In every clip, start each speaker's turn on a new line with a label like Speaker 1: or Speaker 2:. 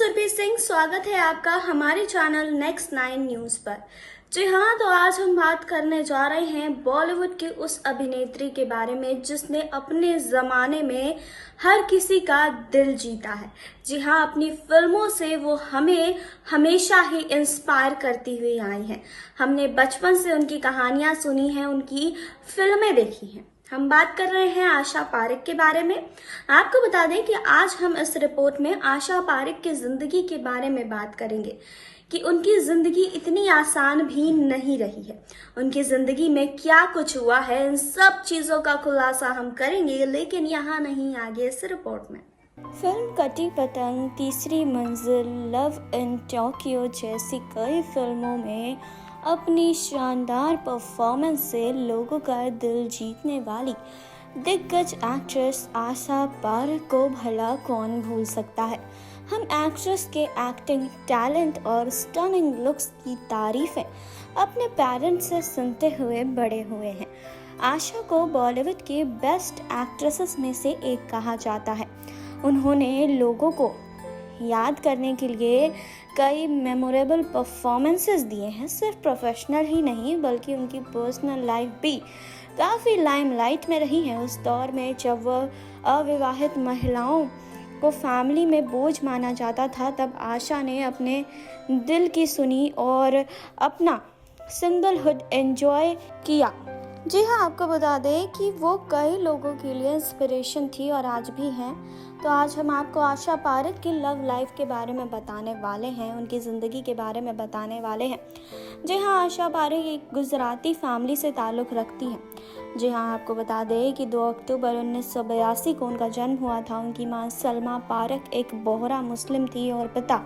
Speaker 1: सुरभि सिंह, स्वागत है आपका हमारे चैनल नेक्स्ट 9 न्यूज पर। जी हाँ, तो आज हम बात करने जा रहे हैं बॉलीवुड की उस अभिनेत्री के बारे में जिसने अपने जमाने में हर किसी का दिल जीता है। जी हाँ, अपनी फिल्मों से वो हमें हमेशा ही इंस्पायर करती हुई आई हैं। हमने बचपन से उनकी कहानियां सुनी हैं, उनकी फिल्में देखी हैं। हम बात कर रहे हैं आशा पारेख के बारे में। आपको बता दें कि आज हम इस रिपोर्ट में आशा पारेख की जिंदगी के बारे में बात करेंगे कि उनकी जिंदगी इतनी आसान भी नहीं रही है। उनकी जिंदगी में क्या कुछ हुआ है, इन सब चीजों का खुलासा हम करेंगे, लेकिन यहाँ नहीं, आगे इस रिपोर्ट में।
Speaker 2: फिल्म कटी पतंग, तीसरी मंजिल, लव इन टोक्यो जैसी कई फिल्मों में अपनी शानदार परफॉर्मेंस से लोगों का दिल जीतने वाली दिग्गज एक्ट्रेस आशा पारेख को भला कौन भूल सकता है। हम एक्ट्रेस के एक्टिंग टैलेंट और स्टनिंग लुक्स की तारीफें अपने पेरेंट्स से सुनते हुए बड़े हुए हैं। आशा को बॉलीवुड की बेस्ट एक्ट्रेसेस में से एक कहा जाता है। उन्होंने लोगों को याद करने के लिए कई मेमोरेबल परफॉर्मेंसेस दिए हैं। सिर्फ प्रोफेशनल ही नहीं बल्कि उनकी पर्सनल लाइफ भी काफ़ी लाइमलाइट में रही है। उस दौर में जब वह अविवाहित महिलाओं को फैमिली में बोझ माना जाता था, तब आशा ने अपने दिल की सुनी और अपना सिंगलहुड एंजॉय किया। जी हाँ, आपको बता दें कि वो कई लोगों के लिए इंस्पिरेशन थी और आज भी हैं। तो आज हम आपको आशा पारेख की लव लाइफ के बारे में बताने वाले हैं, उनकी ज़िंदगी के बारे में बताने वाले हैं। जी हाँ, आशा पारेख एक गुजराती फैमिली से ताल्लुक़ रखती हैं। जी हाँ, आपको बता दें कि 2 अक्टूबर 1982 को उनका जन्म हुआ था। उनकी मां सलमा पारेख एक बोहरा मुस्लिम थी और पिता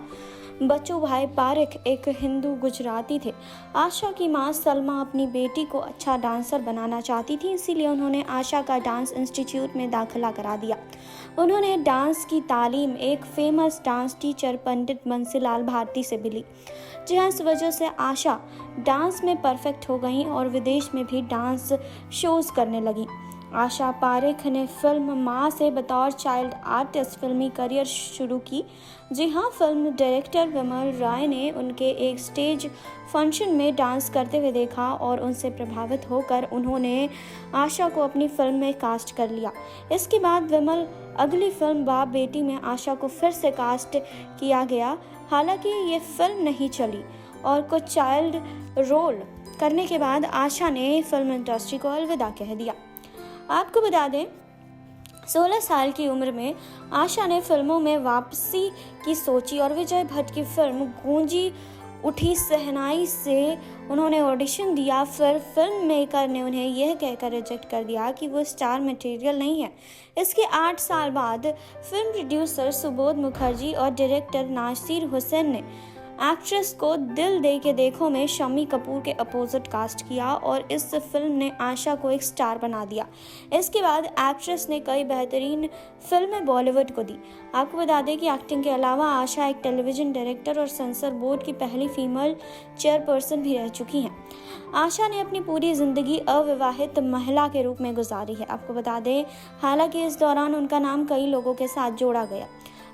Speaker 2: बच्चू भाई पारेख एक हिंदू गुजराती थे। आशा की मां सलमा अपनी बेटी को अच्छा डांसर बनाना चाहती थी, इसीलिए उन्होंने आशा का डांस इंस्टीट्यूट में दाखिला करा दिया। उन्होंने डांस की तालीम एक फेमस डांस टीचर पंडित बंसीलाल भारती से मिली। जी हाँ, इस वजह से आशा डांस में परफेक्ट हो गई और विदेश में भी डांस शोज करने लगी। आशा पारेख ने फिल्म माँ से बतौर चाइल्ड आर्टिस्ट फिल्मी करियर शुरू की। जी हाँ, फिल्म डायरेक्टर विमल राय ने उनके एक स्टेज फंक्शन में डांस करते हुए देखा और उनसे प्रभावित होकर उन्होंने आशा को अपनी फिल्म में कास्ट कर लिया। इसके बाद विमल अगली फिल्म बाप बेटी में आशा को फिर से कास्ट किया गया। हालांकि ये फिल्म नहीं चली और कुछ चाइल्ड रोल करने के बाद आशा ने फिल्म इंडस्ट्री को अलविदा कह दिया। आपको बता दें, 16 साल की उम्र में आशा ने फिल्मों में वापसी की सोची और विजय भट्ट की फिल्म गूंजी उठी शहनाई से उन्होंने ऑडिशन दिया। फिर फिल्म मेकर ने उन्हें यह कहकर रिजेक्ट कर दिया कि वो स्टार मटेरियल नहीं है। इसके 8 साल बाद फिल्म प्रोड्यूसर सुबोध मुखर्जी और डायरेक्टर नासिर हुसैन ने एक्ट्रेस को दिल दे के देखो में शम्मी कपूर के अपोजिट कास्ट किया और इस फिल्म ने आशा को एक स्टार बना दिया। इसके बाद एक्ट्रेस ने कई बेहतरीन फिल्में बॉलीवुड को दी। आपको बता दें कि एक्टिंग के अलावा आशा एक टेलीविजन डायरेक्टर और सेंसर बोर्ड की पहली फीमेल चेयरपर्सन भी रह चुकी हैं। आशा ने अपनी पूरी ज़िंदगी अविवाहित महिला के रूप में गुजारी है। आपको बता दें, हालांकि इस दौरान उनका नाम कई लोगों के साथ जोड़ा गया।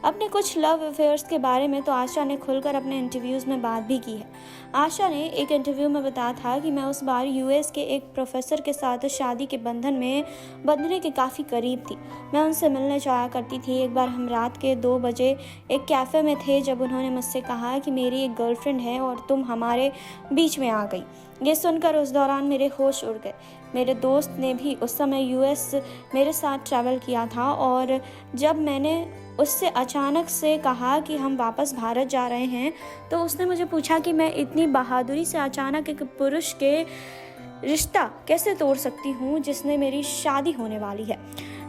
Speaker 2: अपने कुछ लव अफेयर्स के बारे में तो आशा ने खुलकर अपने इंटरव्यूज़ में बात भी की है। आशा ने एक इंटरव्यू में बताया था कि मैं उस बार यूएस के एक प्रोफेसर के साथ शादी के बंधन में बंधने के काफ़ी करीब थी। मैं उनसे मिलने जाया करती थी। एक बार हम रात के 2 बजे एक कैफ़े में थे जब उन्होंने मुझसे कहा कि मेरी एक गर्लफ्रेंड है और तुम हमारे बीच में आ गई। ये सुनकर उस दौरान मेरे होश उड़ गए। मेरे दोस्त ने भी उस समय यूएस मेरे साथ ट्रैवल किया था और जब मैंने उससे अचानक से कहा कि हम वापस भारत जा रहे हैं तो उसने मुझे पूछा कि मैं इतनी बहादुरी से अचानक एक पुरुष के रिश्ता कैसे तोड़ सकती हूँ जिसने मेरी शादी होने वाली है।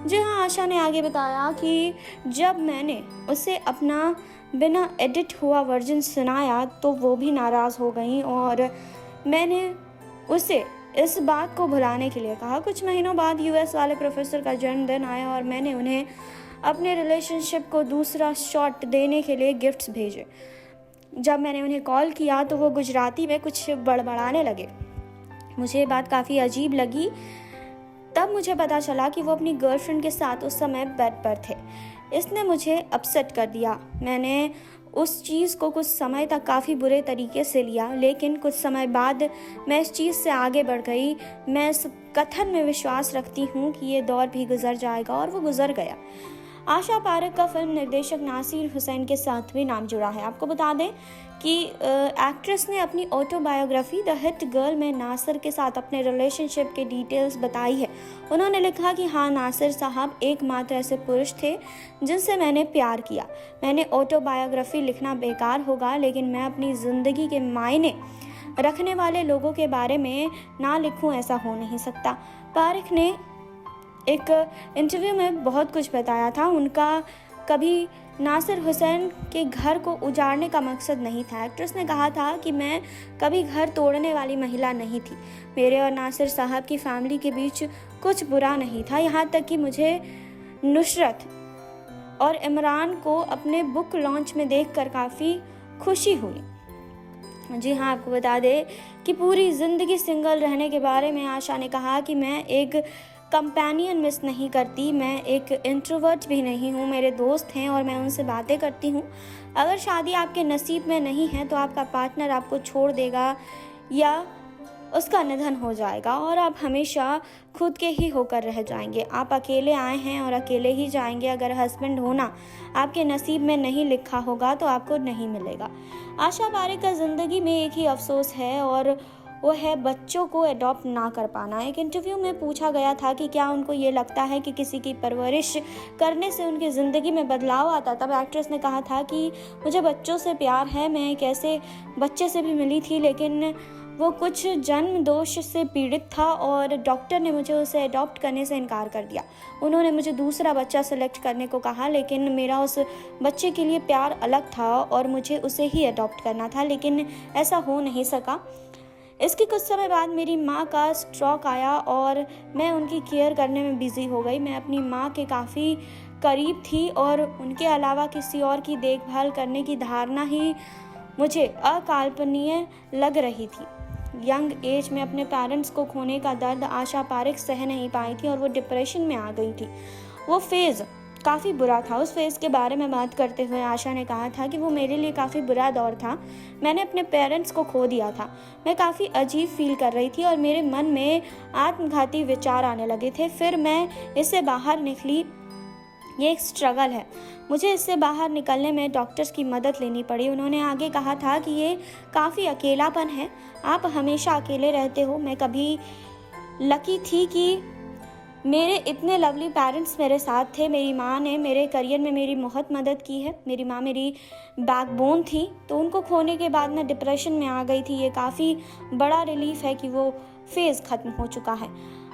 Speaker 2: जी हाँ, आशा ने आगे बताया कि जब मैंने उसे अपना बिना एडिट हुआ वर्जन सुनाया तो वो भी नाराज़ हो गई और मैंने उसे इस बात को भुलाने के लिए कहा। कुछ महीनों बाद यूएस वाले प्रोफेसर का जन्मदिन आया और मैंने उन्हें अपने रिलेशनशिप को दूसरा शॉट देने के लिए गिफ्ट्स भेजे। जब मैंने उन्हें कॉल किया तो वो गुजराती में कुछ बड़बड़ाने लगे। मुझे ये बात काफ़ी अजीब लगी। तब मुझे पता चला कि वो अपनी गर्लफ्रेंड के साथ उस समय बेड पर थे। इसने मुझे अपसेट कर दिया। मैंने उस चीज़ को कुछ समय तक काफ़ी बुरे तरीके से लिया, लेकिन कुछ समय बाद मैं इस चीज़ से आगे बढ़ गई। मैं इस कथन में विश्वास रखती हूँ कि ये दौर भी गुजर जाएगा, और वो गुजर गया। आशा पारेख का फिल्म निर्देशक नासिर हुसैन के साथ भी नाम जुड़ा है। आपको बता दें कि एक्ट्रेस ने अपनी ऑटोबायोग्राफी द हिट गर्ल में नासिर के साथ अपने रिलेशनशिप के डिटेल्स बताई है। उन्होंने लिखा कि हाँ, नासिर साहब एकमात्र ऐसे पुरुष थे जिनसे मैंने प्यार किया। मैंने ऑटोबायोग्राफी लिखना बेकार होगा, लेकिन मैं अपनी ज़िंदगी के मायने रखने वाले लोगों के बारे में ना लिखूं, ऐसा हो नहीं सकता। पारेख ने एक इंटरव्यू में बहुत कुछ बताया था। उनका कभी नासिर हुसैन के घर को उजाड़ने का मकसद नहीं था। एक्ट्रेस ने कहा था कि मैं कभी घर तोड़ने वाली महिला नहीं थी। मेरे और नासिर साहब की फैमिली के बीच कुछ बुरा नहीं था, यहाँ तक कि मुझे नुसरत और इमरान को अपने बुक लॉन्च में देखकर काफ़ी खुशी हुई। जी हाँ, आपको बता दें कि पूरी ज़िंदगी सिंगल रहने के बारे में आशा ने कहा कि मैं एक कंपेनियन मिस नहीं करती, मैं एक इंट्रोवर्ट भी नहीं हूँ। मेरे दोस्त हैं और मैं उनसे बातें करती हूँ। अगर शादी आपके नसीब में नहीं है तो आपका पार्टनर आपको छोड़ देगा या उसका निधन हो जाएगा और आप हमेशा खुद के ही होकर रह जाएंगे। आप अकेले आए हैं और अकेले ही जाएंगे। अगर हस्बैंड होना आपके नसीब में नहीं लिखा होगा तो आपको नहीं मिलेगा। आशा पारेख का ज़िंदगी में एक ही अफसोस है और वो है बच्चों को अडॉप्ट ना कर पाना। एक इंटरव्यू में पूछा गया था कि क्या उनको ये लगता है कि किसी की परवरिश करने से उनकी ज़िंदगी में बदलाव आता। तब एक्ट्रेस ने कहा था कि मुझे बच्चों से प्यार है। मैं एक ऐसे बच्चे से भी मिली थी, लेकिन वो कुछ जन्म दोष से पीड़ित था और डॉक्टर ने मुझे उसे अडॉप्ट करने से इनकार कर दिया। उन्होंने मुझे दूसरा बच्चा सेलेक्ट करने को कहा, लेकिन मेरा उस बच्चे के लिए प्यार अलग था और मुझे उसे ही अडॉप्ट करना था, लेकिन ऐसा हो नहीं सका। इसके कुछ समय बाद मेरी माँ का स्ट्रोक आया और मैं उनकी केयर करने में बिज़ी हो गई। मैं अपनी माँ के काफ़ी करीब थी और उनके अलावा किसी और की देखभाल करने की धारणा ही मुझे अकल्पनीय लग रही थी। यंग एज में अपने पेरेंट्स को खोने का दर्द आशा पारेख सह नहीं पाई थी और वो डिप्रेशन में आ गई थी। वो फेज़ काफ़ी बुरा था। उस फेज़ के बारे में बात करते हुए आशा ने कहा था कि वो मेरे लिए काफ़ी बुरा दौर था। मैंने अपने पेरेंट्स को खो दिया था। मैं काफ़ी अजीब फील कर रही थी और मेरे मन में आत्मघाती विचार आने लगे थे। फिर मैं इससे बाहर निकली। ये एक स्ट्रगल है। मुझे इससे बाहर निकलने में डॉक्टर्स की मदद लेनी पड़ी। उन्होंने आगे कहा था कि ये काफ़ी अकेलापन है, आप हमेशा अकेले रहते हो। मैं कभी लकी थी कि मेरे इतने लवली पेरेंट्स मेरे साथ थे। मेरी माँ ने मेरे करियर में मेरी बहुत मदद की है। मेरी माँ मेरी बैकबोन थी। तो उनको खोने के बाद मैं डिप्रेशन में आ गई थी। ये काफ़ी बड़ा रिलीफ है कि वो फेज़ ख़त्म हो चुका है।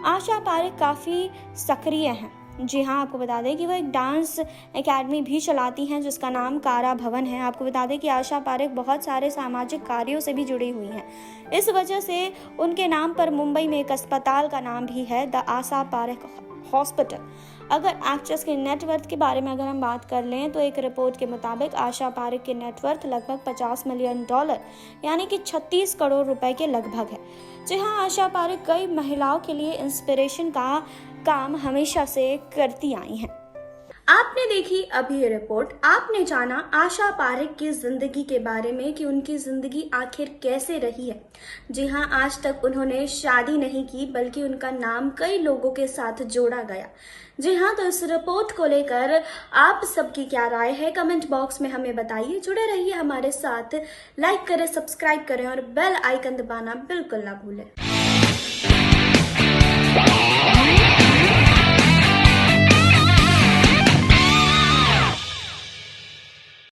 Speaker 2: आशा पारेख काफ़ी सक्रिय हैं। जी हाँ, आपको बता दें कि वो एक डांस एकेडमी भी चलाती हैं जिसका नाम कारा भवन है। आपको बता दें कि आशा पारेख बहुत सारे सामाजिक कार्यों से भी जुड़ी हुई हैं। इस वजह से उनके नाम पर मुंबई में एक अस्पताल का नाम भी है, द आशा पारेख हॉस्पिटल। अगर एक्ट्रेस के नेटवर्थ के बारे में अगर हम बात कर लें तो एक रिपोर्ट के मुताबिक आशा पारेख के नेटवर्थ लगभग $50 मिलियन यानी कि 36 करोड़ रुपए के लगभग है। जी हाँ, आशा पारेख कई महिलाओं के लिए इंस्पिरेशन का काम हमेशा से करती आई हैं।
Speaker 1: आपने देखी अभी ये रिपोर्ट। आपने जाना आशा पारेख की जिंदगी के बारे में कि उनकी जिंदगी आखिर कैसे रही है। जी हाँ, आज तक उन्होंने शादी नहीं की, बल्कि उनका नाम कई लोगों के साथ जोड़ा गया। जी हाँ, तो इस रिपोर्ट को लेकर आप सबकी क्या राय है, कमेंट बॉक्स में हमें बताइए। जुड़े रहिए हमारे साथ, लाइक करें, सब्सक्राइब करें और बेल आइकन दबाना बिल्कुल ना भूलें।